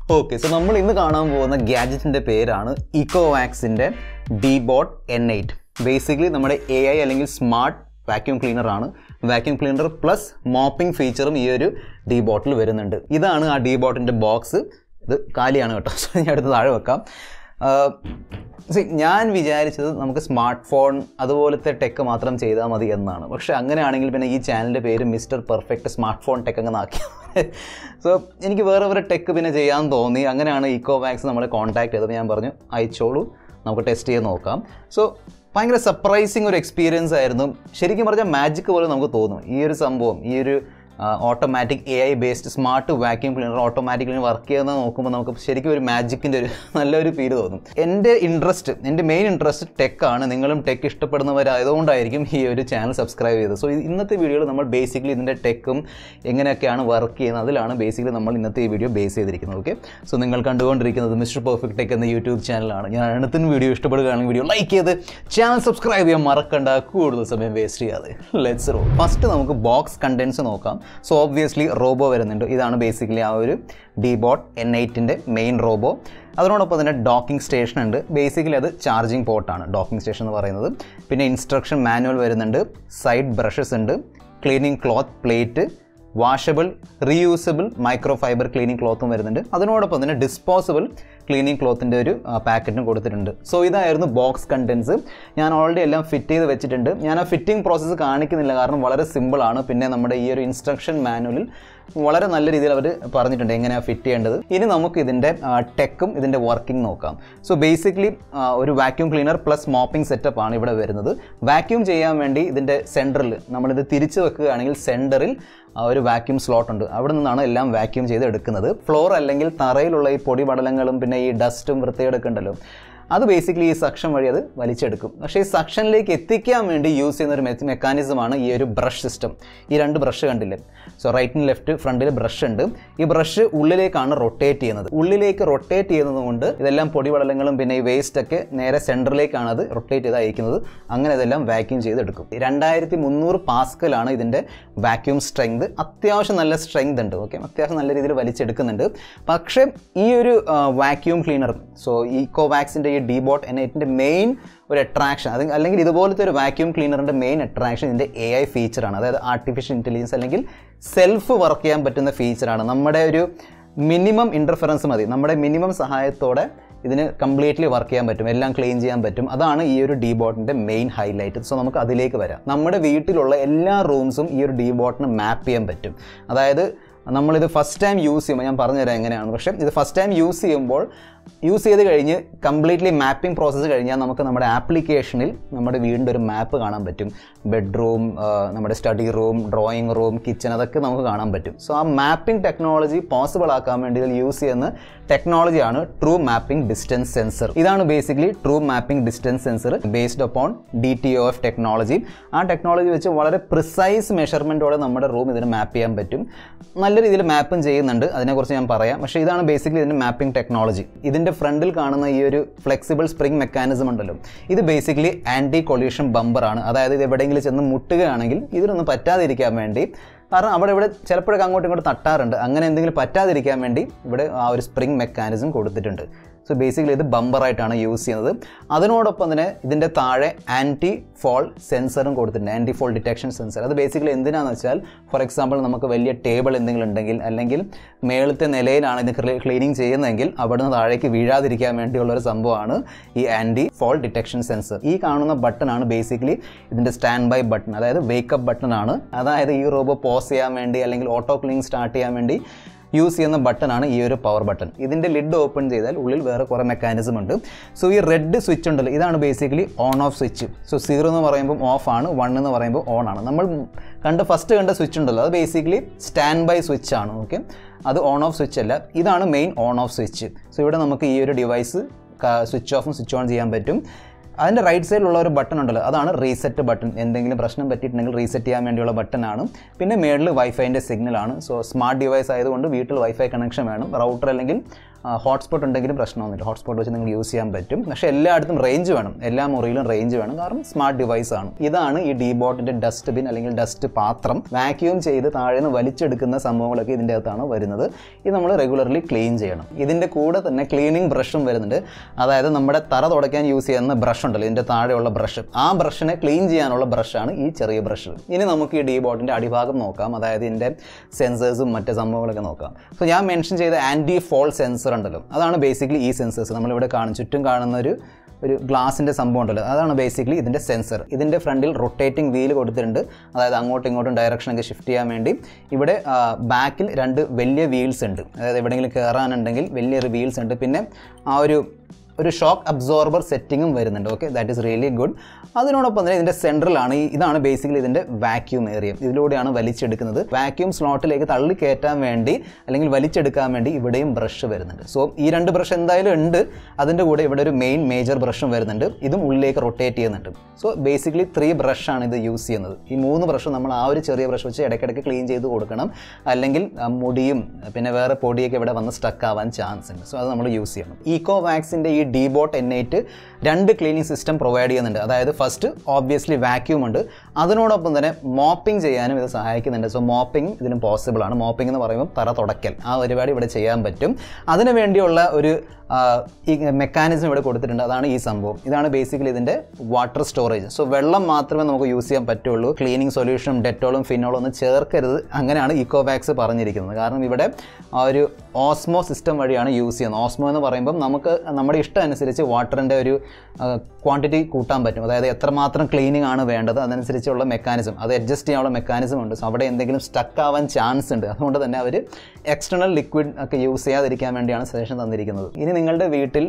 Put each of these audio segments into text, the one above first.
Okay, so we will see the gadget Ecovacs Deebot N8. Basically, we AI or smart vacuum cleaner. Vacuum cleaner plus mopping feature in this Deebot. This is the Deebot box. This is the see, I think we smartphone and tech matram cheyda madi ennanu. പക്ഷെ അങ്ങനെയാണെങ്കിൽ പിന്നെ ഈ ചാനലിന്റെ പേര് mister perfect smartphone tech എന്ന് ആക്കി. So എനിക്ക് വേറെ ടെക് പിന്നെ ചെയ്യാൻ തോന്നി. അങ്ങനെയാണ് ഇക്കോവാക്സ് നമ്മളെ കോൺടാക്ട് ചെയ്തത്. ഞാൻ പറഞ്ഞു അയച്ചോളൂ നമുക്ക് ടെസ്റ്റ് ചെയ്ത് നോക്കാം. സോ ഭയങ്കര സർപ്രൈസിംഗ് ഒരു എക്സ്പീരിയൻസ് ആയിരുന്നു. ശരിക്കും പറഞ്ഞാൽ മാജിക് പോലെ നമുക്ക് തോന്നും. ഈ ഒരു സംഭവം ഈ ഒരു automatic AI based smart vacuum cleaner automatically work ചെയ്യുന്ന നോക്കുമ്പോൾ നമുക്ക് ശരിക്കും ഒരു മാജിക്കിന്റെ ഒരു നല്ലൊരു ഫീൽ തോന്നും. എൻ്റെ മെയിൻ ഇൻട്രസ്റ്റ് ടെക് ആണ്. നിങ്ങളും ടെക് ഇഷ്ടപ്പെടുന്നവരായതുകൊണ്ടായിരിക്കും ഈ ഒരു ചാനൽ സബ്സ്ക്രൈബ് ചെയ്തത്. സോ ഇന്നത്തെ വീഡിയോയിൽ നമ്മൾ ബേസിക്കലി ഇതിൻ്റെ ടെക്കും എങ്ങനെയൊക്കെയാണ് വർക്ക് ചെയ്യുന്നത് അതിലാണ് ബേസിക്കലി നമ്മൾ ഇന്നത്തെ ഈ വീഡിയോ ബേസ് ചെയ്തിരിക്കുന്നത്. ഓക്കെ, സോ നിങ്ങൾ കണ്ടുകൊണ്ടിരിക്കുന്നത് മിസ്റ്റർ പെർഫെക്റ്റ് ടെക് എന്ന യൂട്യൂബ് ചാനലാണ്. ഞാൻ അടുത്ത വീഡിയോ ഇഷ്ടപ്പെടുകയാണെങ്കിൽ വീഡിയോ ലൈക്ക് ചെയ്ത് ചാനൽ സബ്സ്ക്രൈബ് ചെയ്യാൻ മറക്കണ്ട. കൂടുതൽ സമയം വേസ്റ്റ് ചെയ്യാതെ ലെറ്റ്സ് റോ. ഫസ്റ്റ് നമുക്ക് ബോക്സ് കണ്ടൻസ് നോക്കാം. So obviously robo വരുന്നുണ്ട്. ഇതാണ് ബേസിക്കലി ആ ഒരു Deebot N8ന്റെ മെയിൻ റോബോ. അതിനോടൊപ്പം തന്നെ ഡോക്കിംഗ് സ്റ്റേഷൻ ഉണ്ട്. ബേസിക്കലി അത് ചാർജിങ് പോർട്ടാണ് ഡോക്കിംഗ് സ്റ്റേഷൻ എന്ന് പറയുന്നത്. പിന്നെ ഇൻസ്ട്രക്ഷൻ മാനുവൽ വരുന്നുണ്ട്. സൈഡ് ബ്രഷസ് ഉണ്ട്. Cleaning cloth plate, washable reusable micro fibre cleaning ക്ലോത്തും വരുന്നുണ്ട്. അതിനോടൊപ്പം തന്നെ ഡിസ്പോസിബിൾ ക്ലീനിങ് ക്ലോത്തിൻ്റെ ഒരു പാക്കറ്റും കൊടുത്തിട്ടുണ്ട്. സോ ഇതായിരുന്നു ബോക്സ് കണ്ടൻസ്. ഞാൻ ഓൾറെഡി എല്ലാം ഫിറ്റ് ചെയ്ത് വെച്ചിട്ടുണ്ട്. ഞാൻ ആ ഫിറ്റിംഗ് പ്രോസസ്സ് കാണിക്കുന്നില്ല, കാരണം വളരെ സിമ്പിളാണ്. പിന്നെ നമ്മുടെ ഈ ഒരു ഇൻസ്ട്രക്ഷൻ മാനുവലിൽ വളരെ നല്ല രീതിയിൽ അവർ പറഞ്ഞിട്ടുണ്ട് എങ്ങനെയാണ് ഫിറ്റ് ചെയ്യേണ്ടത്. ഇനി നമുക്ക് ഇതിൻ്റെ ടെക്കും ഇതിൻ്റെ വർക്കിംഗ് നോക്കാം. സോ ബേസിക്കലി ഒരു vacuum cleaner plus mopping setup ആണ് ഇവിടെ വരുന്നത്. വാക്യൂം ചെയ്യാൻ വേണ്ടി ഇതിൻ്റെ സെൻറ്ററിൽ നമ്മളിത് തിരിച്ചു വെക്കുകയാണെങ്കിൽ സെൻറ്ററിൽ ഒരു വാക്യൂം സ്ലോട്ട് ഉണ്ട്. അവിടെ നിന്നാണ് എല്ലാം വാക്യൂം ചെയ്ത് എടുക്കുന്നത്. ഫ്ലോർ അല്ലെങ്കിൽ തറയിലുള്ള ഈ പൊടി പടലങ്ങളും പിന്നെ ഈ ഡസ്റ്റും വൃത്തികേടൊക്കെ ഉണ്ടല്ലോ, അത് ബേസിക്കലി ഈ സക്ഷൻ വഴി അത് വലിച്ചെടുക്കും. പക്ഷേ ഈ സക്ഷനിലേക്ക് എത്തിക്കാൻ വേണ്ടി യൂസ് ചെയ്യുന്ന ഒരു മെക്കാനിസമാണ് ഈ ഒരു ബ്രഷ് സിസ്റ്റം. ഈ രണ്ട് ബ്രഷ് കണ്ടില്ലേ? സോ റൈറ്റ് ആൻഡ് ലെഫ്റ്റ് ഫ്രണ്ടിൽ ബ്രഷ് ഉണ്ട്. ഈ ബ്രഷ് ഉള്ളിലേക്കാണ് റൊട്ടേറ്റ് ചെയ്യുന്നത്. ഉള്ളിലേക്ക് റൊട്ടേറ്റ് ചെയ്യുന്നത് കൊണ്ട് ഇതെല്ലാം പൊടിപടലങ്ങളും പിന്നെ ഈ വേസ്റ്റ് ഒക്കെ നേരെ സെൻറ്ററിലേക്കാണ് അത് റൊട്ടേറ്റ് ചെയ്ത് അയക്കുന്നത്. അങ്ങനെ ഇതെല്ലാം വാക്യൂം ചെയ്തെടുക്കും. 2300 പാസ്കലാണ് ഇതിൻ്റെ വാക്യൂം സ്ട്രെങ്ത്. അത്യാവശ്യം നല്ല സ്ട്രെങ്ത് ഉണ്ട്. ഓക്കെ, അത്യാവശ്യം നല്ല രീതിയിൽ വലിച്ചെടുക്കുന്നുണ്ട്. പക്ഷേ ഈ ഒരു വാക്യൂം ക്ലീനർ, സോ ഇക്കോവാക്സിൻ്റെ Deebot N8ന്റെ മെയിൻ ഒരു അട്രാക്ഷൻ അല്ലെങ്കിൽ ഇതുപോലത്തെ ഒരു വാക്യൂം ക്ലീനറിൻ്റെ മെയിൻ അട്രാക്ഷൻ ഇതിൻ്റെ AI ഫീച്ചറാണ്. അതായത് ആർട്ടിഫിഷ്യൽ ഇൻ്റലിജൻസ് അല്ലെങ്കിൽ സെൽഫ് വർക്ക് ചെയ്യാൻ പറ്റുന്ന ഫീച്ചറാണ്. നമ്മുടെ ഒരു മിനിമം ഇൻ്റർഫറൻസ് മതി, നമ്മുടെ മിനിമം സഹായത്തോടെ ഇതിന് കംപ്ലീറ്റ്ലി വർക്ക് ചെയ്യാൻ പറ്റും, എല്ലാം ക്ലീൻ ചെയ്യാൻ പറ്റും. അതാണ് ഈ ഒരു Deebotന്റെ മെയിൻ ഹൈലൈറ്റ്. സോ നമുക്ക് അതിലേക്ക് വരാം. നമ്മുടെ വീട്ടിലുള്ള എല്ലാ റൂംസും ഈ ഒരു Deebotന് മാപ്പ് ചെയ്യാൻ പറ്റും. അതായത് നമ്മളിത് ഫസ്റ്റ് ടൈം യൂസ് ചെയ്യുമ്പോൾ ഞാൻ പറഞ്ഞുതരാം എങ്ങനെയാണ്. പക്ഷേ ഇത് ഫസ്റ്റ് ടൈം യൂസ് ചെയ്യുമ്പോൾ യൂസ് ചെയ്ത് കഴിഞ്ഞ് കംപ്ലീറ്റ്ലി മാപ്പിംഗ് പ്രോസസ്സ് കഴിഞ്ഞാൽ നമുക്ക് നമ്മുടെ ആപ്ലിക്കേഷനിൽ നമ്മുടെ വീടിൻ്റെ ഒരു മാപ്പ് കാണാൻ പറ്റും. ബെഡ്റൂം, നമ്മുടെ study room, drawing room, kitchen, അതൊക്കെ നമുക്ക് കാണാൻ പറ്റും. സോ ആ മാപ്പിംഗ് ടെക്നോളജി പോസിബിൾ ആക്കാൻ വേണ്ടി ഇതിൽ യൂസ് ചെയ്യുന്ന ടെക്നോളജിയാണ് ട്രൂ മാപ്പിംഗ് ഡിസ്റ്റൻസ് സെൻസർ. ഇതാണ് basically true mapping distance sensor based upon DTOF technology. ആ ടെക്നോളജി വെച്ച് വളരെ പ്രിസൈസ് മെഷർമെൻറ്റോടെ നമ്മുടെ റൂം ഇതിന് മാപ്പ് ചെയ്യാൻ പറ്റും. നല്ല രീതിയിൽ മാപ്പും ചെയ്യുന്നുണ്ട്, അതിനെക്കുറിച്ച് ഞാൻ പറയാം. പക്ഷേ ഇതാണ് ബേസിക്കലി ഇതിൻ്റെ മാപ്പിംഗ് ടെക്നോളജി. ഇതിൻ്റെ ഫ്രണ്ടിൽ കാണുന്ന ഈ ഒരു ഫ്ലെക്സിബിൾ സ്പ്രിംഗ് മെക്കാനിസം ഉണ്ടല്ലോ, ഇത് ബേസിക്കലി ആൻറ്റി കൊളീഷൻ ബമ്പറാണ്. അതായത് ഇത് എവിടെയെങ്കിലും ചെന്ന് മുട്ടുകയാണെങ്കിൽ ഇതിനൊന്നും പറ്റാതിരിക്കാൻ വേണ്ടി, കാരണം ഇവിടെ ചിലപ്പോഴൊക്കെ അങ്ങോട്ടും ഇങ്ങോട്ട് തട്ടാറുണ്ട്, അങ്ങനെ എന്തെങ്കിലും പറ്റാതിരിക്കാൻ വേണ്ടി ഇവിടെ ആ ഒരു സ്പ്രിംഗ് മെക്കാനിസം കൊടുത്തിട്ടുണ്ട്. സോ ബേസിക്കലി ഇത് ബമ്പറായിട്ടാണ് യൂസ് ചെയ്യുന്നത്. അതിനോടൊപ്പം തന്നെ ഇതിൻ്റെ താഴെ ആൻറ്റി ഫോൾ സെൻസറും കൊടുത്തിട്ടുണ്ട്, ആൻറ്റി ഫോൾ ഡിറ്റക്ഷൻ സെൻസർ. അത് ബേസിക്കലി എന്തിനാണെന്ന് വെച്ചാൽ, ഫോർ എക്സാമ്പിൾ നമുക്ക് വലിയ ടേബിൾ എന്തെങ്കിലും ഉണ്ടെങ്കിൽ അല്ലെങ്കിൽ മേളത്തെ നിലയിലാണ് ഇത് ക്ലീനിങ് ചെയ്യുന്നതെങ്കിൽ അവിടെ നിന്ന് താഴേക്ക് വീഴാതിരിക്കാൻ വേണ്ടിയുള്ളൊരു സംഭവമാണ് ഈ ആൻറ്റി ഫോൾ ഡിറ്റക്ഷൻ സെൻസർ. ഈ കാണുന്ന ബട്ടണാണ് ബേസിക്കലി ഇതിൻ്റെ സ്റ്റാൻഡ് ബൈ ബട്ടൺ, അതായത് വേക്കപ്പ് ബട്ടണാണ്. അതായത് ഈ റോബോ പോസ് ചെയ്യാൻ വേണ്ടി അല്ലെങ്കിൽ ഓട്ടോ ക്ലീനിങ് സ്റ്റാർട്ട് ചെയ്യാൻ വേണ്ടി യൂസ് ചെയ്യുന്ന ബട്ടണാണ് ഈ ഒരു പവർ ബട്ടൺ. ഇതിൻ്റെ ലിഡ് ഓപ്പൺ ചെയ്താൽ ഉള്ളിൽ വേറെ കുറേ മെക്കാനിസം ഉണ്ട്. സോ ഈ റെഡ് സ്വിച്ച് ഉണ്ടല്ലോ, ഇതാണ് basically on off switch. So 0 എന്ന് പറയുമ്പോൾ ഓഫ് ആണ്, 1 എന്ന് പറയുമ്പോൾ ഓൺ ആണ്. നമ്മൾ ഫസ്റ്റ് കണ്ട സ്വിച്ച് ഉണ്ടല്ലോ, അത് ബേസിക്കലി സ്റ്റാൻഡ് ബൈ സ്വിച്ച് ആണ്. ഓക്കെ, അത് ഓൺ ഓഫ് സ്വിച്ച് അല്ല, ഇതാണ് main on off switch. So ഇവിടെ നമുക്ക് ഈ ഒരു ഡിവൈസ് സ്വിച്ച് ഓഫും സ്വിച്ച് ഓൺ ചെയ്യാൻ പറ്റും. അതിൻ്റെ റൈറ്റ് സൈഡിലുള്ള ഒരു ബട്ടൺ ഉണ്ടല്ലോ, അതാണ് റീസെറ്റ് ബട്ടൺ. എന്തെങ്കിലും പ്രശ്നം പറ്റിയിട്ടുണ്ടെങ്കിൽ റീസെറ്റ് ചെയ്യാൻ വേണ്ടിയുള്ള ബട്ടനാണ്. പിന്നെ മേളിൽ വൈഫൈൻ്റെ സിഗ്നലാണ്. സോ സ്മാർട്ട് ഡിവൈസ് ആയതുകൊണ്ട് വീട്ടിൽ വൈഫൈ കണക്ഷൻ വേണം. റൗട്ടർ അല്ലെങ്കിൽ ഹോട്ട്സ്പോട്ട് ഉണ്ടെങ്കിലും പ്രശ്നമൊന്നുമില്ല, ഹോട്ട്സ്പോട്ട് വെച്ച് നിങ്ങൾക്ക് യൂസ് ചെയ്യാൻ പറ്റും. പക്ഷേ എല്ലായിടത്തും റേഞ്ച് വേണം, എല്ലാ മുറിയിലും റേഞ്ച് വേണം, കാരണം സ്മാർട്ട് ഡിവൈസ് ആണ്. ഇതാണ് ഈ ഡീബോട്ടിൻ്റെ ഡസ്റ്റ്ബിൻ അല്ലെങ്കിൽ ഡസ്റ്റ് പാത്രം. വാക്യൂം ചെയ്ത് താഴെ നിന്ന് വലിച്ചെടുക്കുന്ന സംഭവങ്ങളൊക്കെ ഇതിൻ്റെ അകത്താണ് വരുന്നത്. ഇത് നമ്മൾ റെഗുലർലി ക്ലീൻ ചെയ്യണം. ഇതിൻ്റെ കൂടെ തന്നെ ക്ലീനിങ് ബ്രഷും വരുന്നുണ്ട്. അതായത് നമ്മുടെ തറ തുടയ്ക്കാൻ യൂസ് ചെയ്യുന്ന ബ്രഷ് ഉണ്ടല്ലോ, ഇതിൻ്റെ താഴെയുള്ള ബ്രഷ്, ആ ബ്രഷിനെ ക്ലീൻ ചെയ്യാനുള്ള ബ്രഷാണ് ഈ ചെറിയ ബ്രഷ്. ഇനി നമുക്ക് ഈ ഡീബോട്ടിൻ്റെ അടിഭാഗം നോക്കാം, അതായത് ഇതിൻ്റെ സെൻസേഴ്സും മറ്റ് സംഭവങ്ങളൊക്കെ നോക്കാം. സോ ഞാൻ മെൻഷൻ ചെയ്ത ആൻറ്റി ഫോൾ സെൻസർ ഉണ്ടല്ലോ, അതാണ് ബേസിക്കലി ഈ സെൻസേഴ്സ്. നമ്മളിവിടെ ചുറ്റും കാണുന്ന ഒരു ഗ്ലാസിൻ്റെ സംഭവം ഉണ്ടല്ലോ, അതാണ് ബേസിക്കലി ഇതിൻ്റെ സെൻസർ. ഇതിൻ്റെ ഫ്രണ്ടിൽ റൊട്ടേറ്റിംഗ് വീൽ കൊടുത്തിട്ടുണ്ട്, അതായത് അങ്ങോട്ടും ഇങ്ങോട്ടും ഡയറക്ഷനൊക്കെ ഷിഫ്റ്റ് ചെയ്യാൻ വേണ്ടി. ഇവിടെ ബാക്കിൽ 2 വലിയ വീൽസ് ഉണ്ട്, അതായത് എവിടെയെങ്കിലും കയറാനുണ്ടെങ്കിൽ വലിയൊരു വീൽസ് ഉണ്ട്. പിന്നെ ആ ഒരു ഷോക്ക് അബ്സോർബർ സെറ്റിങ്ങും വരുന്നുണ്ട്. Okay, that is really good. അതിനോടൊപ്പം തന്നെ ഇതിൻ്റെ സെൻട്രലാണ് ഇതാണ് ബേസിക്കലി ഇതിൻ്റെ വാക്യൂം ഏരിയ. ഇതിലൂടെയാണ് വലിച്ചെടുക്കുന്നത്. വാക്യൂം സ്ലോട്ടിലേക്ക് തള്ളി കയറ്റാൻ വേണ്ടി അല്ലെങ്കിൽ വലിച്ചെടുക്കാൻ വേണ്ടി ഇവിടെയും ബ്രഷ് വരുന്നുണ്ട്. സോ ഈ 2 ബ്രഷ് എന്തായാലും ഉണ്ട്. അതിൻ്റെ കൂടെ ഇവിടെ ഒരു മേജർ ബ്രഷും വരുന്നുണ്ട്, ഇതും ഉള്ളിലേക്ക് റൊട്ടേറ്റ് ചെയ്യുന്നുണ്ട്. സോ ബേസിക്കലി 3 ബ്രഷാണ് ഇത് യൂസ് ചെയ്യുന്നത്. ഈ 3 ബ്രഷ് നമ്മൾ ആ ഒരു ചെറിയ ബ്രഷ് വെച്ച് ഇടയ്ക്കിടയ്ക്ക് ക്ലീൻ ചെയ്ത് കൊടുക്കണം, അല്ലെങ്കിൽ മുടിയും പിന്നെ വേറെ പൊടിയൊക്കെ ഇവിടെ വന്ന് സ്റ്റക്ക് ആവാൻ ചാൻസ് ഉണ്ട്. സോ അത് നമ്മൾ യൂസ് ചെയ്യണം. ഇക്കോവാക്സിൻ്റെ ഈ Deebot N8 2 cleaning system provide ചെയ്യുന്നുണ്ട്. അതായത് ഫസ്റ്റ് ഓബ്വിയസ്ലി വാക്യൂം ഉണ്ട്, അതിനോടൊപ്പം തന്നെ മോപ്പിംഗ് ചെയ്യാനും ഇത് സഹായിക്കുന്നുണ്ട്. സോ മോപ്പിംഗ് ഇതിന് പോസിബിൾ ആണ്. മോപ്പിംഗ് എന്ന് പറയുമ്പോൾ തറ തുടയ്ക്കൽ, ആ പരിപാടി ഇവിടെ ചെയ്യാൻ പറ്റും. അതിനു വേണ്ടിയുള്ള ഒരു ഈ മെക്കാനിസം ഇവിടെ കൊടുത്തിട്ടുണ്ട്, അതാണ് ഈ സംഭവം. ഇതാണ് ബേസിക്കലി ഇതിൻ്റെ വാട്ടർ സ്റ്റോറേജ്. സോ വെള്ളം മാത്രമേ നമുക്ക് യൂസ് ചെയ്യാൻ പറ്റുള്ളൂ, ക്ലീനിങ് സൊല്യൂഷനും ഡെറ്റോളും ഫിനോളും ഒന്നും ചേർക്കരുത്, അങ്ങനെയാണ് ഇക്കോവാക്സ് പറഞ്ഞിരിക്കുന്നത്. കാരണം ഇവിടെ ആ ഒരു ഓസ്മോ സിസ്റ്റം വഴിയാണ് യൂസ് ചെയ്യുന്നത്. ഓസ്മോ എന്ന് പറയുമ്പം നമുക്ക് നമ്മുടെ ഇഷ്ടം അനുസരിച്ച് വാട്ടറിൻ്റെ ഒരു ക്വാണ്ടിറ്റി കൂട്ടാൻ പറ്റും. അതായത് എത്രമാത്രം ക്ലീനിങ് ആണ് വേണ്ടത് അതനുസരിച്ചുള്ള മെക്കാനിസം, അത് അഡ്ജസ്റ്റ് ചെയ്യാനുള്ള മെക്കാനിസം ഉണ്ട്. സോ അവിടെ എന്തെങ്കിലും സ്റ്റക്ക് ആവാൻ ചാൻസ് ഉണ്ട്. അതുകൊണ്ട് തന്നെ അവർ എക്സ്റ്റേണൽ ലിക്വിഡ് ഒക്കെ യൂസ് ചെയ്യാതിരിക്കാൻ വേണ്ടിയാണ് സജഷൻ തന്നിരിക്കുന്നത്. ഇനി നിങ്ങളുടെ വീട്ടിൽ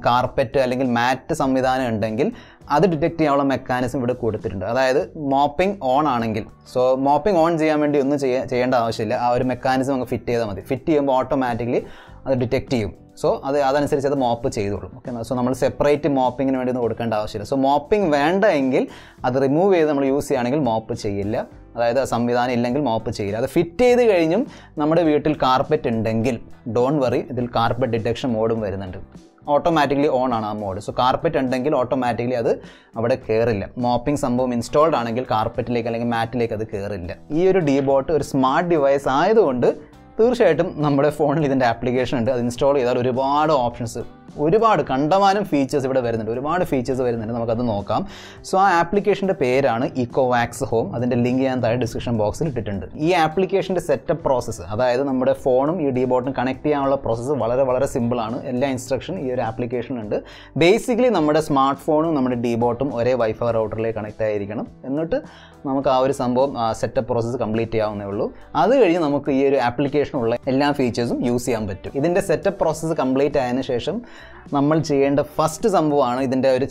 കാർപ്പറ്റ് അല്ലെങ്കിൽ മാറ്റ് സംവിധാനം ഉണ്ടെങ്കിൽ അത് ഡിറ്റക്ട് ചെയ്യാനുള്ള മെക്കാനിസം ഇവിടെ കൊടുത്തിട്ടുണ്ട്. അതായത് മോപ്പിംഗ് ഓൺ ആണെങ്കിൽ, സോ മോപ്പിംഗ് ഓൺ ചെയ്യാൻ വേണ്ടി ഒന്നും ചെയ്യേണ്ട ആവശ്യമില്ല, ആ ഒരു മെക്കാനിസം അങ്ങ് ഫിറ്റ് ചെയ്താൽ മതി. ഫിറ്റ് ചെയ്യുമ്പോൾ ഓട്ടോമാറ്റിക്കലി അത് ഡിറ്റക്ട് ചെയ്യും. സോ അതനുസരിച്ച് അത് മോപ്പ് ചെയ്തോളും. ഓക്കെ, സോ നമ്മൾ സെപ്പറേറ്റ് മോപ്പിങ്ങിന് വേണ്ടി ഒന്നും കൊടുക്കേണ്ട ആവശ്യമില്ല. സോ മോപ്പിംഗ് വേണ്ട എങ്കിൽ അത് റിമൂവ് ചെയ്ത് നമ്മൾ യൂസ് ചെയ്യുകയാണെങ്കിൽ മോപ്പ് ചെയ്യില്ല, അതായത് സംവിധാനം ഇല്ലെങ്കിൽ മോപ്പ് ചെയ്യില്ല. അത് ഫിറ്റ് ചെയ്ത് കഴിഞ്ഞും നമ്മുടെ വീട്ടിൽ കാർപ്പറ്റ് ഉണ്ടെങ്കിൽ ഡോണ്ട് വറി, ഇതിൽ കാർപ്പറ്റ് ഡിറ്റക്ഷൻ മോഡും വരുന്നുണ്ട്. ഓട്ടോമാറ്റിക്കലി ഓൺ ആണ് ആ മോഡ്. സോ കാർപ്പറ്റ് ഉണ്ടെങ്കിൽ ഓട്ടോമാറ്റിക്കലി അത് അവിടെ കയറില്ല. മോപ്പിംഗ് സംഭവം ഇൻസ്റ്റാൾഡ് ആണെങ്കിൽ കാർപ്പറ്റിലേക്ക് അല്ലെങ്കിൽ മാറ്റിലേക്ക് അത് കയറില്ല. ഈ ഒരു ഡീബോട്ട് ഒരു സ്മാർട്ട് ഡിവൈസ് ആയതുകൊണ്ട് തീർച്ചയായിട്ടും നമ്മുടെ ഫോണിൽ ഇതിൻ്റെ ആപ്ലിക്കേഷൻ ഉണ്ട്. അത് ഇൻസ്റ്റാൾ ചെയ്താൽ ഒരുപാട് ഓപ്ഷൻസ്, ഒരുപാട് കണ്ടമാനം ഫീച്ചേഴ്സ് ഇവിടെ വരുന്നുണ്ട്, ഒരുപാട് ഫീച്ചേഴ്സ് വരുന്നുണ്ട്. നമുക്കത് നോക്കാം. സോ ആ ആപ്ലിക്കേഷൻ്റെ പേരാണ് Ecovacs Home. അതിൻ്റെ ലിങ്ക് ഞാൻ താഴെ ഡിസ്ക്രിപ്ഷൻ ബോക്സിൽ ഇട്ടിട്ടുണ്ട്. ഈ ആപ്ലിക്കേഷൻ്റെ സെറ്റപ്പ് പ്രോസസ്സ്, അതായത് നമ്മുടെ ഫോണും ഈ ഡീബോട്ടും കണക്ട് ചെയ്യാനുള്ള പ്രോസസ്സ് വളരെ വളരെ സിമ്പിളാണ്. എല്ലാ ഇൻസ്ട്രക്ഷൻ ഈ ഒരു ആപ്ലിക്കേഷനുണ്ട്. ബേസിക്കലി നമ്മുടെ സ്മാർട്ട് ഫോണും നമ്മുടെ ഡീബോട്ടും ഒരേ വൈഫൈ റൗട്ടറിലേക്ക് കണക്ട് ആയിരിക്കണം. എന്നിട്ട് നമുക്ക് ആ ഒരു സംഭവം സെറ്റപ്പ് പ്രോസസ്സ് കംപ്ലീറ്റ് ചെയ്യാവുന്നേ ഉള്ളൂ. അത് കഴിഞ്ഞ് നമുക്ക് ഈ ഒരു ആപ്ലിക്കേഷനുള്ള എല്ലാ ഫീച്ചേഴ്സും യൂസ് ചെയ്യാൻ പറ്റും. ഇതിൻ്റെ സെറ്റപ്പ് പ്രോസസ്സ് കംപ്ലീറ്റ് ആയതിനു ശേഷം നമ്മൾ ചെയ്യേണ്ട ഫസ്റ്റ് സംഭവമാണ് ഇതിൻ്റെ ഒരു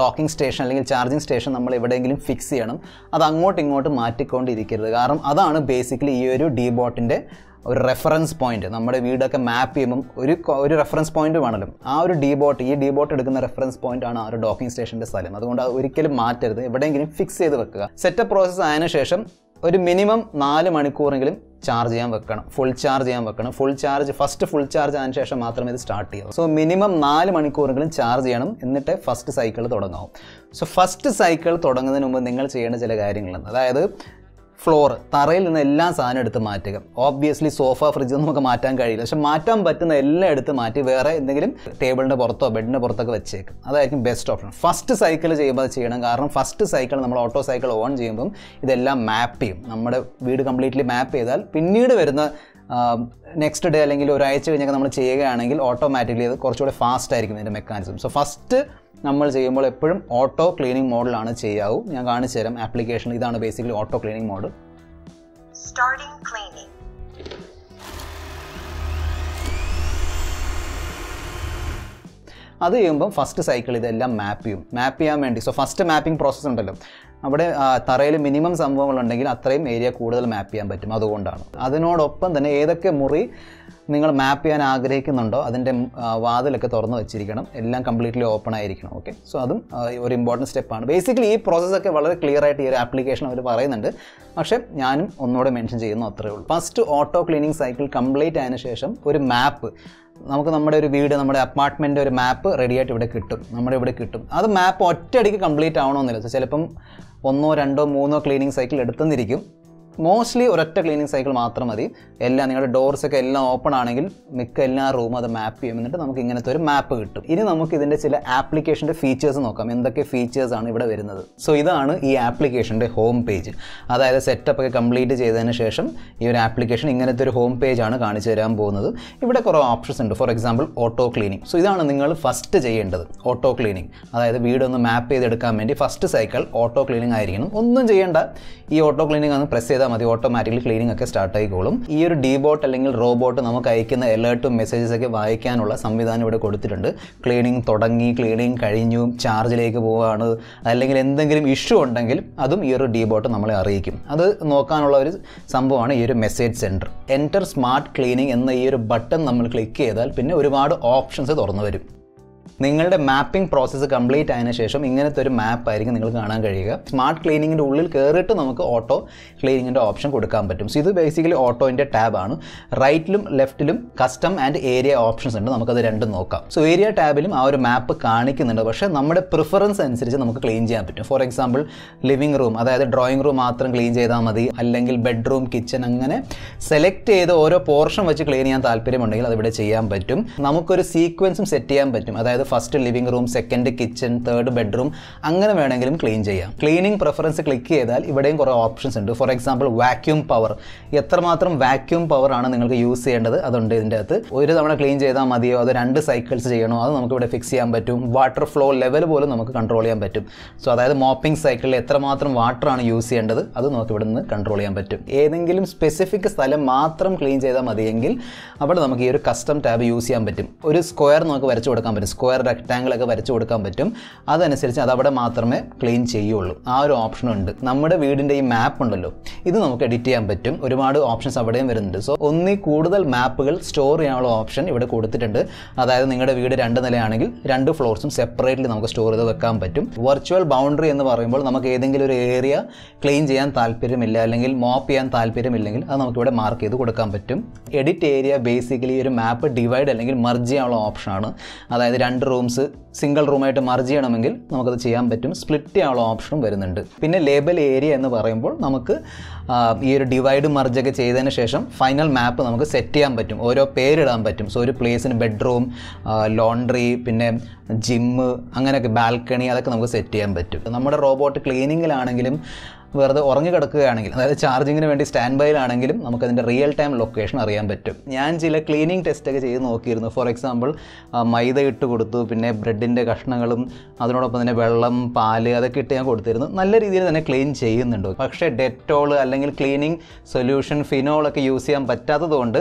ഡോക്കിംഗ് സ്റ്റേഷൻ അല്ലെങ്കിൽ ചാർജിങ് സ്റ്റേഷൻ നമ്മൾ എവിടെയെങ്കിലും ഫിക്സ് ചെയ്യണം. അത് അങ്ങോട്ടും ഇങ്ങോട്ടും മാറ്റിക്കൊണ്ടിരിക്കരുത്. കാരണം അതാണ് ബേസിക്കലി ഈ ഒരു ഡീബോട്ടിൻ്റെ ഒരു റെഫറൻസ് പോയിന്റ്. നമ്മുടെ വീടൊക്കെ മാപ്പ് ചെയ്യുമ്പം ഒരു റെഫറൻസ് പോയിന്റ് വേണമല്ലോ. ആ ഒരു ഈ ഡീബോട്ട് എടുക്കുന്ന റെഫറൻസ് പോയിന്റ് ആണ് ആ ഒരു ഡോക്കിംഗ് സ്റ്റേഷൻ്റെ സ്ഥലം. അതുകൊണ്ട് ഒരിക്കലും മാറ്റരുത്, എവിടെയെങ്കിലും ഫിക്സ് ചെയ്ത് വെക്കുക. സെറ്റപ്പ് പ്രോസസ്സ് ആയതിനു ശേഷം ഒരു മിനിമം 4 മണിക്കൂറെങ്കിലും ചാർജ് ചെയ്യാൻ വെക്കണം, ഫുൾ ചാർജ് ചെയ്യാൻ വെക്കണം. ഫസ്റ്റ് ഫുൾ ചാർജ് ആയതിനു ശേഷം മാത്രമേ ഇത് സ്റ്റാർട്ട് ചെയ്യാവൂ. സോ മിനിമം 4 മണിക്കൂറെങ്കിലും ചാർജ് ചെയ്യണം, എന്നിട്ട് ഫസ്റ്റ് സൈക്കിൾ തുടങ്ങാവും. സോ ഫസ്റ്റ് സൈക്കിൾ തുടങ്ങുന്നതിന് മുമ്പ് നിങ്ങൾ ചെയ്യേണ്ട ചില കാര്യങ്ങളുണ്ട്. അതായത് തറയിൽ നിന്ന് എല്ലാ സാധനം എടുത്ത് മാറ്റുക. ഓബ്വിയസ്ലി സോഫ, ഫ്രിഡ്ജ് നമുക്ക് മാറ്റാൻ കഴിയില്ല, പക്ഷെ മാറ്റാൻ പറ്റുന്ന എല്ലാം എടുത്ത് മാറ്റി വേറെ എന്തെങ്കിലും ടേബിളിൻ്റെ പുറത്തോ ബെഡിൻ്റെ പുറത്തൊക്കെ വെച്ചേക്കും. അതായിരിക്കും ബെസ്റ്റ് ഓപ്ഷൻ. ഫസ്റ്റ് സൈക്കിൾ ചെയ്യുമ്പോൾ അത് ചെയ്യണം. കാരണം ഫസ്റ്റ് സൈക്കിൾ നമ്മൾ ഓട്ടോ സൈക്കിൾ ഓൺ ചെയ്യുമ്പം ഇതെല്ലാം മാപ്പ് ചെയ്യും. നമ്മുടെ വീട് കംപ്ലീറ്റ്ലി മാപ്പ് ചെയ്താൽ പിന്നീട് വരുന്ന നെക്സ്റ്റ് ഡേ അല്ലെങ്കിൽ ഒരാഴ്ച കഴിഞ്ഞൊക്കെ നമ്മൾ ചെയ്യുകയാണെങ്കിൽ ഓട്ടോമാറ്റിക്കലി അത് കുറച്ചുകൂടെ ഫാസ്റ്റ് ആയിരിക്കും ഇതിൻ്റെ മെക്കാനിസം. സോ ഫസ്റ്റ് നമ്മൾ ചെയ്യുമ്പോൾ എപ്പോഴും ഓട്ടോ ക്ലീനിങ് മോഡിലാണ് ചെയ്യാവൂ. ഞാൻ കാണിച്ചു തരാം ആപ്ലിക്കേഷൻ. ഇതാണ് ബേസിക്കലി ഓട്ടോ ക്ലീനിങ് മോഡ്. അത് ചെയ്യുമ്പം ഫസ്റ്റ് സൈക്കിൾ ഇതെല്ലാം മാപ്പ് ചെയ്യാൻ വേണ്ടി. സോ ഫസ്റ്റ് മാപ്പിംഗ് പ്രോസസ്സ് ഉണ്ടല്ലോ, അവിടെ തറയിൽ മിനിമം സംഭവങ്ങളുണ്ടെങ്കിൽ അത്രയും ഏരിയ കൂടുതൽ മാപ്പ് ചെയ്യാൻ പറ്റും. അതുകൊണ്ടാണ്. അതിനോടൊപ്പം തന്നെ ഏതൊക്കെ മുറി നിങ്ങൾ മാപ്പ് ചെയ്യാൻ ആഗ്രഹിക്കുന്നുണ്ടോ അതിൻ്റെ വാതിലൊക്കെ തുറന്ന് വെച്ചിരിക്കണം, എല്ലാം കംപ്ലീറ്റ്ലി ഓപ്പൺ ആയിരിക്കണം. ഓക്കെ, സോ അതും ഒരു ഇമ്പോർട്ടൻറ്റ് സ്റ്റെപ്പാണ്. ബേസിക്കലി ഈ പ്രോസസ്സൊക്കെ വളരെ ക്ലിയർ ആയിട്ട് ഈ ഒരു ആപ്ലിക്കേഷൻ അവർ പറയുന്നുണ്ട്, പക്ഷേ ഞാനും ഒന്നുകൂടെ മെൻഷൻ ചെയ്യുന്നു, അത്രേ ഉള്ളൂ. First auto cleaning cycle complete ആയതിനു ശേഷം ഒരു മാപ്പ്, നമുക്ക് നമ്മുടെ ഒരു വീട്, നമ്മുടെ അപ്പാർട്ട്മെൻ്റ് ഒരു മാപ്പ് റെഡിയായിട്ട് ഇവിടെ കിട്ടും, നമ്മുടെ ഇവിടെ കിട്ടും. അത് മാപ്പ് ഒറ്റയടിക്ക് കംപ്ലീറ്റ് ആവണമെന്നില്ല. ചിലപ്പം 1, 2, 3 ക്ലീനിങ് സൈക്കിൾ എടുത്തെന്നിരിക്കും. മോസ്റ്റ്ലി ഒരൊറ്റ ക്ലീനിങ് സൈക്കിൾ മാത്രം മതി. എല്ലാം നിങ്ങളുടെ ഡോർസൊക്കെ എല്ലാം ഓപ്പൺ ആണെങ്കിൽ മിക്ക എല്ലാ റൂമും അത് മാപ്പ് ചെയ്യും. എന്നിട്ട് നമുക്ക് ഇങ്ങനത്തെ ഒരു മാപ്പ് കിട്ടും. ഇനി നമുക്ക് ഇതിൻ്റെ ചില ആപ്ലിക്കേഷൻ്റെ ഫീച്ചേഴ്സ് നോക്കാം. എന്തൊക്കെ ഫീച്ചേഴ്സാണ് ഇവിടെ വരുന്നത്. സോ ഇതാണ് ഈ ആപ്ലിക്കേഷൻ്റെ ഹോം പേജ്. അതായത് സെറ്റപ്പ് ഒക്കെ കംപ്ലീറ്റ് ചെയ്തതിന് ശേഷം ഈ ഒരു ആപ്ലിക്കേഷൻ ഇങ്ങനത്തെ ഒരു ഹോം പേജാണ് കാണിച്ചു തരാൻ പോകുന്നത്. ഇവിടെ കുറേ ഓപ്ഷൻസ് ഉണ്ട്. For example auto cleaning. So ഇതാണ് നിങ്ങൾ ഫസ്റ്റ് ചെയ്യേണ്ടത്, ഓട്ടോ ക്ലീനിങ്. അതായത് വീടൊന്ന് മാപ്പ് ചെയ്തെടുക്കാൻ വേണ്ടി ഫസ്റ്റ് സൈക്കിൾ ഓട്ടോ ക്ലീനിങ് ആയിരിക്കണം. ഒന്നും ചെയ്യേണ്ട, ഈ ഓട്ടോ ക്ലീനിങ് ഒന്ന് പ്രസ് ചെയ്താൽ മതി, ഓട്ടോമാറ്റിക്കലി ക്ലീനിങ് ഒക്കെ സ്റ്റാർട്ട് ആയിക്കോളും. ഈ ഒരു ഡീബോട്ട് അല്ലെങ്കിൽ റോബോട്ട് നമുക്ക് അയക്കുന്ന അലേർട്ടും മെസ്സേജസ് ഒക്കെ വായിക്കാനുള്ള സംവിധാനം ഇവിടെ കൊടുത്തിട്ടുണ്ട്. ക്ലീനിങ് തുടങ്ങി, ക്ലീനിങ് കഴിഞ്ഞു, ചാർജിലേക്ക് പോവുകയാണ്, അല്ലെങ്കിൽ എന്തെങ്കിലും ഇഷ്യൂ ഉണ്ടെങ്കിൽ അതും ഈ ഒരു ഡീബോട്ട് നമ്മളെ അറിയിക്കും. അത് നോക്കാനുള്ള ഒരു സംഭവമാണ് ഈ ഒരു message centre. Enter smart cleaning എന്ന ഈ ഒരു ബട്ടൺ നമ്മൾ ക്ലിക്ക് ചെയ്താൽ പിന്നെ ഒരുപാട് ഓപ്ഷൻസ് തുറന്നു വരും. നിങ്ങളുടെ മാപ്പിംഗ് പ്രോസസ്സ് കംപ്ലീറ്റ് ആയതിനു ശേഷം ഇങ്ങനത്തെ ഒരു മാപ്പ് ആയിരിക്കും നിങ്ങൾക്ക് കാണാൻ കഴിയുക. സ്മാർട്ട് ക്ലീനിങ്ങിൻ്റെ ഉള്ളിൽ കയറിയിട്ട് നമുക്ക് ഓട്ടോ ക്ലീനിങ്ങിൻ്റെ ഓപ്ഷൻ കൊടുക്കാൻ പറ്റും. സോ ഇത് ബേസിക്കലി ഓട്ടോൻ്റെ ടാബാണ്. റൈറ്റിലും ലെഫ്റ്റിലും കസ്റ്റം ആൻഡ് ഏരിയ ഓപ്ഷൻസ് ഉണ്ട്. നമുക്കത് രണ്ടും നോക്കാം. സോ ഏരിയ ടാബിലും ആ ഒരു മാപ്പ് കാണിക്കുന്നുണ്ട്. പക്ഷേ നമ്മുടെ പ്രിഫറൻസ് അനുസരിച്ച് നമുക്ക് ക്ലീൻ ചെയ്യാൻ പറ്റും. ഫോർ എക്സാമ്പിൾ ലിവിംഗ് റൂം, അതായത് ഡ്രോയിങ് റൂം മാത്രം ക്ലീൻ ചെയ്താൽ മതി, അല്ലെങ്കിൽ ബെഡ്റൂം, കിച്ചൺ, അങ്ങനെ സെലക്ട് ചെയ്ത് ഓരോ പോർഷൻ വെച്ച് ക്ലീൻ ചെയ്യാൻ താല്പര്യമുണ്ടെങ്കിൽ അതിവിടെ ചെയ്യാൻ പറ്റും. നമുക്കൊരു സീക്വൻസും സെറ്റ് ചെയ്യാൻ പറ്റും. അതായത് first living room, second kitchen, third bedroom, അങ്ങനെ വേണമെങ്കിലും ക്ലീൻ ചെയ്യാം. ക്ലീനിങ് പ്രിഫറൻസ് ക്ലിക്ക് ചെയ്താൽ ഇവിടെയും കുറേ ഓപ്ഷൻസ് ഉണ്ട്. For example vacuum power. എത്രമാത്രം വാക്യൂം പവർ ആണ് നിങ്ങൾക്ക് യൂസ് ചെയ്യേണ്ടത് അതുണ്ട് ഇതിൻ്റെ അകത്ത്. ഒരു തവണ ക്ലീൻ ചെയ്താൽ മതിയോ, അത് 2 സൈക്കിൾസ് ചെയ്യണോ, അത് നമുക്ക് ഇവിടെ ഫിക്സ് ചെയ്യാൻ പറ്റും. വാട്ടർ ഫ്ലോ ലെവൽ പോലും നമുക്ക് കൺട്രോൾ ചെയ്യാൻ പറ്റും. സോ അതായത് മോപ്പിംഗ് സൈക്കിളിൽ എത്രമാത്രം വാട്ടറാണ് യൂസ് ചെയ്യേണ്ടത് അത് നമുക്ക് ഇവിടെ നിന്ന് കൺട്രോൾ ചെയ്യാൻ പറ്റും. ഏതെങ്കിലും സ്പെസിഫിക് സ്ഥലം മാത്രം ക്ലീൻ ചെയ്താൽ മതിയെങ്കിൽ അവിടെ നമുക്ക് ഈ ഒരു കസ്റ്റം ടാബ് യൂസ് ചെയ്യാൻ പറ്റും. ഒരു സ്ക്വയർ നമുക്ക് വരച്ചു കൊടുക്കാൻ പറ്റും, സ്ക്വയർ റെക്ടാങ്കിളൊക്കെ വരച്ചു കൊടുക്കാൻ പറ്റും. അതനുസരിച്ച് അതവിടെ മാത്രമേ ക്ലീൻ ചെയ്യുള്ളൂ. ആ ഒരു ഓപ്ഷൻ ഉണ്ട്. നമ്മുടെ വീടിൻ്റെ ഈ മാപ്പ് ഉണ്ടല്ലോ, ഇത് നമുക്ക് എഡിറ്റ് ചെയ്യാൻ പറ്റും. ഒരുപാട് ഓപ്ഷൻസ് അവിടെയും വരുന്നുണ്ട്. സോ ഒന്നിൽ കൂടുതൽ മാപ്പുകൾ സ്റ്റോർ ചെയ്യാനുള്ള ഓപ്ഷൻ ഇവിടെ കൊടുത്തിട്ടുണ്ട്. അതായത് നിങ്ങളുടെ വീട് 2 നിലയാണെങ്കിൽ 2 ഫ്ലോർസും സെപ്പറേറ്റ്ലി നമുക്ക് സ്റ്റോർ ചെയ്ത് വെക്കാൻ പറ്റും. വെർച്വൽ ബൗണ്ടറി എന്ന് പറയുമ്പോൾ നമുക്ക് ഏതെങ്കിലും ഒരു ഏരിയ ക്ലീൻ ചെയ്യാൻ താല്പര്യമില്ല, അല്ലെങ്കിൽ മോപ്പ് ചെയ്യാൻ താല്പര്യമില്ലെങ്കിൽ അത് നമുക്കിവിടെ മാർക്ക് ചെയ്ത് കൊടുക്കാൻ പറ്റും. എഡിറ്റ് ഏരിയ ബേസിക്കലി ഒരു മാപ്പ് ഡിവൈഡ് അല്ലെങ്കിൽ മർജ് ചെയ്യാനുള്ള ഓപ്ഷനാണ്. അതായത് 2 റൂംസ് സിംഗിൾ റൂമായിട്ട് മർജ് ചെയ്യണമെങ്കിൽ നമുക്കത് ചെയ്യാൻ പറ്റും. സ്പ്ലിറ്റ് ചെയ്യാനുള്ള ഓപ്ഷനും വരുന്നുണ്ട്. പിന്നെ ലേബൽ ഏരിയ എന്ന് പറയുമ്പോൾ നമുക്ക് ഈ ഒരു ഡിവൈഡ് മർജൊക്കെ ചെയ്തതിന് ശേഷം ഫൈനൽ മാപ്പ് നമുക്ക് സെറ്റ് ചെയ്യാൻ പറ്റും, ഓരോ പേരിടാൻ പറ്റും. സോ ഒരു പ്ലേസിന് ബെഡ്റൂം, ലോണ്ട്രി, പിന്നെ ജിമ്മ്, അങ്ങനെയൊക്കെ ബാൽക്കണി, അതൊക്കെ നമുക്ക് സെറ്റ് ചെയ്യാൻ പറ്റും. നമ്മുടെ റോബോട്ട് ക്ലീനിങ്ങിലാണെങ്കിലും വെറുതെ ഉറങ്ങി കിടക്കുകയാണെങ്കിൽ, അതായത് ചാർജിങ്ങിന് വേണ്ടി സ്റ്റാൻഡ് ബൈയിലാണെങ്കിലും നമുക്കതിൻ്റെ റിയൽ ടൈം ലൊക്കേഷൻ അറിയാൻ പറ്റും. ഞാൻ ചില ക്ലീനിങ് ടെസ്റ്റൊക്കെ ചെയ്ത് നോക്കിയിരുന്നു. ഫോർ എക്സാമ്പിൾ മൈദ ഇട്ട് കൊടുത്തു, പിന്നെ ബ്രെഡിൻ്റെ കഷ്ണങ്ങളും അതിനോടൊപ്പം തന്നെ വെള്ളം, പാല്, അതൊക്കെ ഇട്ട് ഞാൻ കൊടുത്തിരുന്നു. നല്ല രീതിയിൽ തന്നെ ക്ലീൻ ചെയ്യുന്നുണ്ട്. പക്ഷേ ഡെറ്റോൾ അല്ലെങ്കിൽ ക്ലീനിങ് സൊല്യൂഷൻ, ഫിനോളൊക്കെ യൂസ് ചെയ്യാൻ പറ്റാത്തതുകൊണ്ട്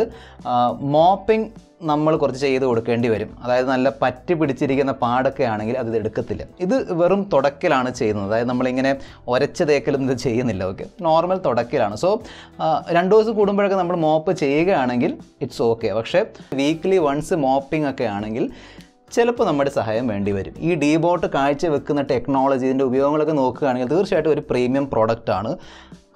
മോപ്പിംഗ് നമ്മൾ കുറച്ച് ചെയ്ത് കൊടുക്കേണ്ടി വരും. അതായത് നല്ല പറ്റി പിടിച്ചിരിക്കുന്ന പാടൊക്കെ ആണെങ്കിൽ അത് എടുക്കത്തില്ല. ഇത് വെറും തുടക്കലാണ് ചെയ്യുന്നത്. അതായത് നമ്മളിങ്ങനെ ഒരച്ച തേക്കലൊന്നും ഇത് ചെയ്യുന്നില്ല. Okay, normal തുടക്കലാണ്. സോ 2 ദിവസം കൂടുമ്പോഴൊക്കെ നമ്മൾ മോപ്പ് ചെയ്യുകയാണെങ്കിൽ ഇറ്റ്സ് ഓക്കെ. പക്ഷേ വീക്ക്ലി വൺസ് മോപ്പിംഗ് ഒക്കെ ആണെങ്കിൽ ചിലപ്പോൾ നമ്മുടെ സഹായം വേണ്ടി വരും. ഈ ഡീബോട്ട് കാഴ്ച വെക്കുന്ന ടെക്നോളജി, ഇതിൻ്റെ ഉപയോഗങ്ങളൊക്കെ നോക്കുകയാണെങ്കിൽ തീർച്ചയായിട്ടും ഒരു പ്രീമിയം പ്രോഡക്റ്റാണ്.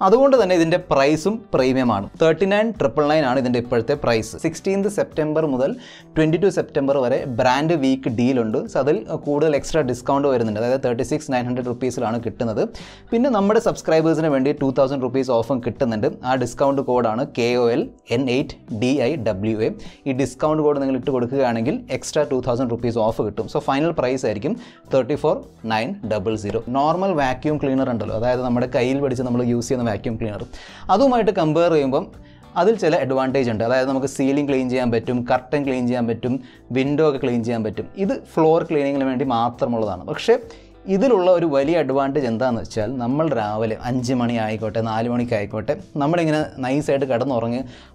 അതുകൊണ്ട് തന്നെ ഇതിൻ്റെ പ്രൈസും പ്രീമിയമാണ്. 39,999 ആണ് ഇതിൻ്റെ ഇപ്പോഴത്തെ പ്രൈസ്. 16 സെപ്റ്റംബർ മുതൽ 22 സെപ്റ്റംബർ വരെ ബ്രാൻഡ് വീക്ക് ഡീലുണ്ട്. സോ അതിൽ കൂടുതൽ എക്സ്ട്രാ ഡിസ്കൗണ്ട് വരുന്നുണ്ട്. അതായത് 36,900 rupeesലാണ് കിട്ടുന്നത്. പിന്നെ നമ്മുടെ സബ്സ്ക്രൈബേഴ്സിന് വേണ്ടി 2,000 rupees ഓഫും കിട്ടുന്നുണ്ട്. ആ ഡിസ്കൗണ്ട് കോഡാണ് KOLN8DIWA. ഈ ഡിസ്കൗണ്ട് കോഡ് നിങ്ങൾ ഇട്ട് കൊടുക്കുകയാണെങ്കിൽ എക്സ്ട്രാ 2,000 rupees ഓഫ് കിട്ടും. സോ ഫൈനൽ പ്രൈസ് ആയിരിക്കും 34,900. നോർമൽ വാക്യൂം ക്ലീനർ ഉണ്ടല്ലോ, അതായത് നമ്മുടെ കയ്യിൽ പിടിച്ച് നമ്മൾ യൂസ് ചെയ്യുന്ന വാക്യൂം ക്ലീനർ, അതുമായിട്ട് കമ്പയർ ചെയ്യുമ്പം അതിൽ ചില അഡ്വാൻറ്റേജ് ഉണ്ട്. അതായത് നമുക്ക് സീലിംഗ് ക്ലീൻ ചെയ്യാൻ പറ്റും, കർട്ടൻ ക്ലീൻ ചെയ്യാൻ പറ്റും, വിൻഡോ ഒക്കെ ക്ലീൻ ചെയ്യാൻ പറ്റും. ഇത് ഫ്ലോർ ക്ലീനിങ്ങിന് വേണ്ടി മാത്രമുള്ളതാണ്. പക്ഷേ ഇതിലുള്ള ഒരു വലിയ അഡ്വാൻറ്റേജ് എന്താണെന്ന് വെച്ചാൽ, നമ്മൾ രാവിലെ 5 മണി ആയിക്കോട്ടെ, 4 മണിക്കായിക്കോട്ടെ, നമ്മളിങ്ങനെ നൈസായിട്ട്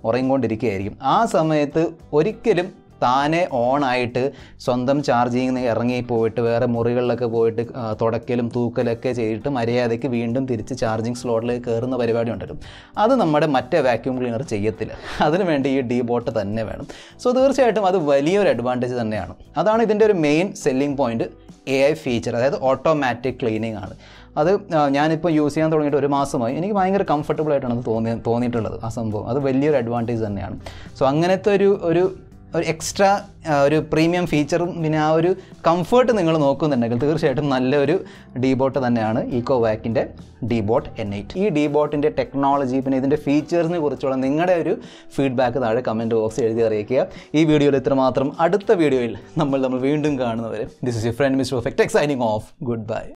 ഉറങ്ങിക്കൊണ്ടിരിക്കുകയായിരിക്കും. ആ സമയത്ത് ഒരിക്കലും താനെ ഓണായിട്ട് സ്വന്തം ചാർജിങ് ഇറങ്ങി പോയിട്ട് വേറെ മുറികളിലൊക്കെ പോയിട്ട് തുടക്കലും തൂക്കലൊക്കെ ചെയ്തിട്ട് മര്യാദയ്ക്ക് വീണ്ടും തിരിച്ച് ചാർജിങ് സ്ലോട്ടിലേക്ക് കയറുന്ന പരിപാടി ഉണ്ടല്ലോ, അത് നമ്മുടെ മറ്റേ വാക്യൂം ക്ലീനർ ചെയ്യത്തില്ല. അതിനുവേണ്ടി ഈ ഡീബോട്ട് തന്നെ വേണം. സോ തീർച്ചയായിട്ടും അത് വലിയൊരു അഡ്വാൻറ്റേജ് തന്നെയാണ്. അതാണ് ഇതിൻ്റെ ഒരു main selling point. AI feature, അതായത് ഓട്ടോമാറ്റിക് ക്ലീനിങ് ആണ്. അത് ഞാനിപ്പോൾ യൂസ് ചെയ്യാൻ തുടങ്ങിയിട്ട് 1 മാസമായി. എനിക്ക് ഭയങ്കര കംഫർട്ടബിൾ ആയിട്ടാണ് അത് തോന്നിയിട്ടുള്ളത്. ആ സംഭവം അത് വലിയൊരു അഡ്വാൻറ്റേജ് തന്നെയാണ്. സോ അങ്ങനത്തെ ഒരു ഒരു എക്സ്ട്രാ ഒരു പ്രീമിയം ഫീച്ചറും പിന്നെ ആ ഒരു കംഫർട്ട് നിങ്ങൾ നോക്കുന്നുണ്ടെങ്കിൽ തീർച്ചയായിട്ടും നല്ലൊരു ഡീബോട്ട് തന്നെയാണ് ഇക്കോവാക്കിൻ്റെ ഡീബോട്ട് N8. ഈ ഡീബോട്ടിൻ്റെ ടെക്നോളജി പിന്നെ ഇതിൻ്റെ ഫീച്ചേഴ്സിനെ കുറിച്ചുള്ള നിങ്ങളുടെ ഒരു ഫീഡ്ബാക്ക് താഴെ കമൻറ്റ് ബോക്സിൽ എഴുതി അറിയിക്കുക. ഈ വീഡിയോയിൽ ഇത്രമാത്രം. അടുത്ത വീഡിയോയിൽ നമ്മൾ വീണ്ടും കാണുന്നവരെ this is your friend mister perfect signing off. Good bye.